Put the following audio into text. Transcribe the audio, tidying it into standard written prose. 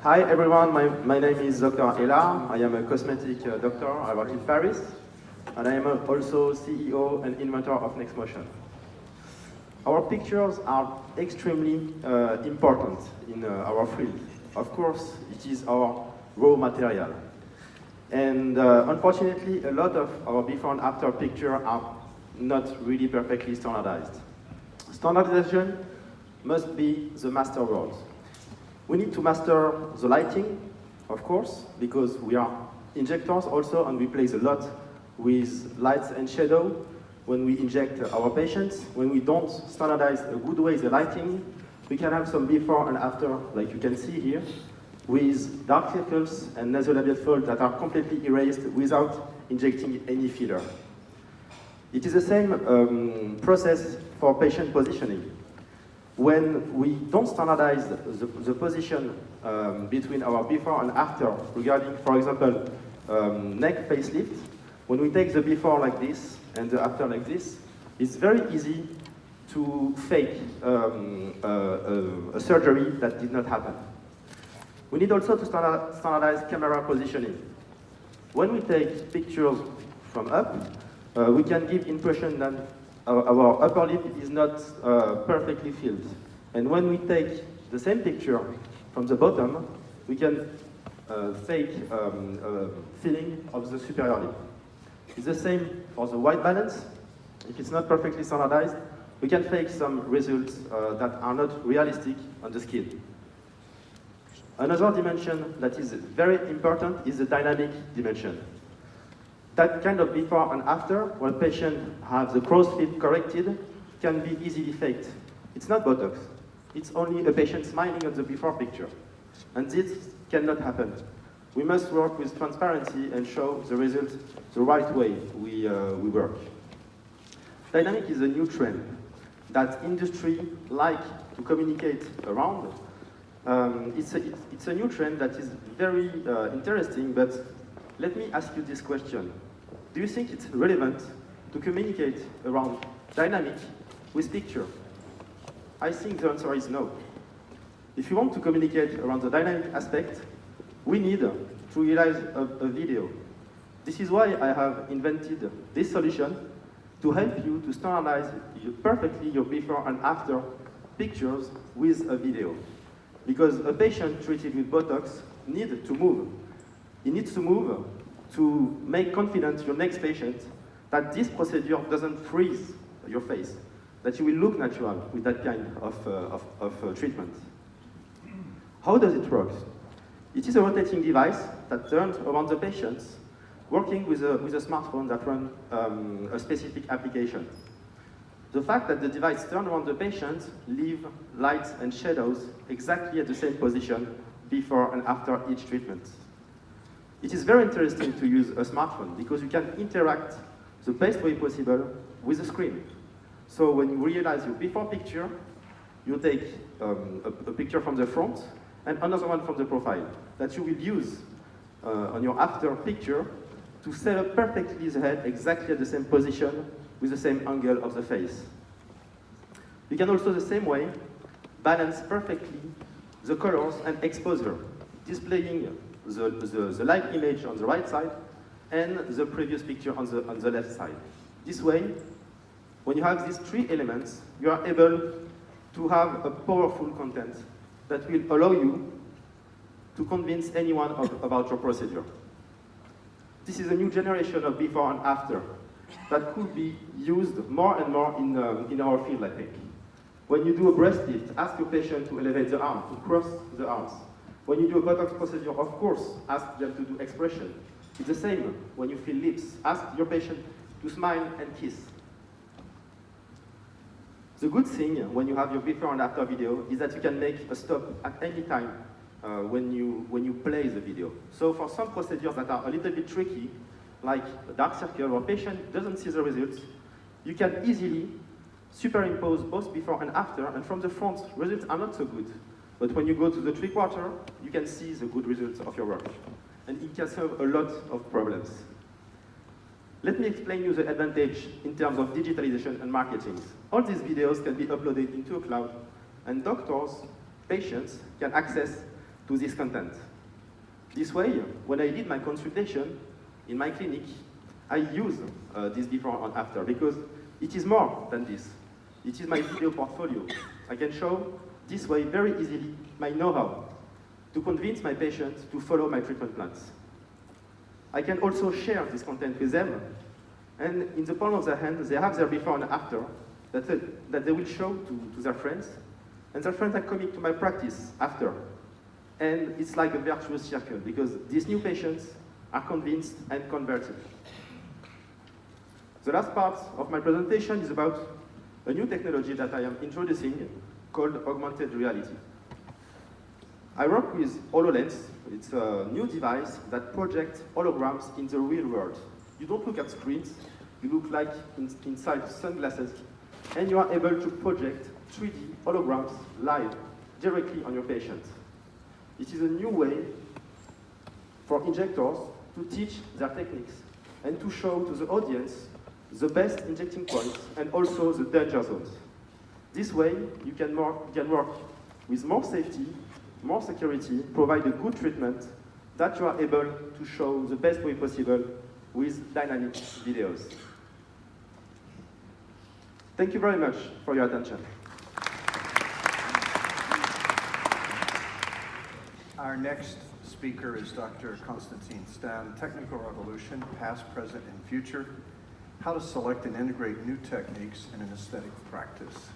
Hi everyone, my name is Dr. Ela. I am a cosmetic doctor. I work in Paris, and I am also CEO and inventor of NextMotion. Our pictures are extremely important in our field. Of course, it is our raw material. And unfortunately, a lot of our before and after pictures are not really perfectly standardized. Standardization must be the master word. We need to master the lighting, of course, because we are injectors also, and we play a lot with lights and shadow when we inject our patients. When we don't standardize a good way the lighting, we can have some before and after, like you can see here, with dark circles and nasolabial folds that are completely erased without injecting any filler. It is the same process for patient positioning. When we don't standardize the position between our before and after regarding, for example, neck facelift, when we take the before like this and the after like this, it's very easy to fake a surgery that did not happen. We need also to standardize camera positioning. When we take pictures from up, we can give impression that our upper lip is not perfectly filled. And when we take the same picture from the bottom, we can fake filling of the superior lip. It's the same for the white balance. If it's not perfectly standardized, we can fake some results that are not realistic on the skin. Another dimension that is very important is the dynamic dimension. That kind of before and after, when patient has the crow's feet corrected, can be easily faked. It's not Botox. It's only a patient smiling on the before picture. And this cannot happen. We must work with transparency and show the results the right way we work. Dynamic is a new trend that industry like to communicate around. It's a new trend that is very interesting, but let me ask you this question. Do you think it's relevant to communicate around dynamic with picture? I think the answer is no. If you want to communicate around the dynamic aspect, we need to realize a video. This is why I have invented this solution to help you to standardize perfectly your before and after pictures with a video. Because a patient treated with Botox needs to move. He needs to move to make confident your next patient that this procedure doesn't freeze your face, that you will look natural with that kind of treatment. How does it work? It is a rotating device that turns around the patients, working with a smartphone that runs a specific application. The fact that the device turns around the patient leaves lights and shadows exactly at the same position before and after each treatment. It is very interesting to use a smartphone because you can interact the best way possible with the screen. So when you realize your before picture, you take a picture from the front and another one from the profile that you will use on your after picture to set up perfectly the head exactly at the same position with the same angle of the face. You can also, the same way, balance perfectly the colors and exposure, displaying the live image on the right side and the previous picture on the left side. This way, when you have these three elements, you are able to have a powerful content that will allow you to convince anyone about your procedure. This is a new generation of before and after that could be used more and more in our field, I think. When you do a breast lift, ask your patient to elevate the arm, to cross the arms. When you do a Botox procedure, of course, ask them to do expression. It's the same when you fill lips. Ask your patient to smile and kiss. The good thing when you have your before and after video is that you can make a stop at any time when you play the video. So for some procedures that are a little bit tricky, like a dark circle where patient doesn't see the results, you can easily superimpose both before and after, and from the front, results are not so good. But when you go to the 3/4, you can see the good results of your work. And it can solve a lot of problems. Let me explain you the advantage in terms of digitalization and marketing. All these videos can be uploaded into a cloud, and doctors, patients can access to this content. This way, when I did my consultation in my clinic, I use this before and after because it is more than this. It is my video portfolio. I can show this way very easily my know-how to convince my patients to follow my treatment plans. I can also share this content with them, and in the palm of their hand, they have their before and after that they will show to their friends, and their friends are coming to my practice after. And it's like a virtuous circle, because these new patients are convinced and converted. The last part of my presentation is about a new technology that I am introducing called Augmented Reality. I work with HoloLens. It's a new device that projects holograms in the real world. You don't look at screens, you look like inside sunglasses, and you are able to project 3D holograms live directly on your patient. It is a new way for injectors to teach their techniques and to show to the audience the best injecting points and also the danger zones. This way, you can work with more safety, more security, provide a good treatment that you are able to show the best way possible with dynamic videos. Thank you very much for your attention. Our next speaker is Dr. Konstantin Stan, Technical Revolution, Past, Present, and Future, How to Select and Integrate New Techniques in an Aesthetic Practice.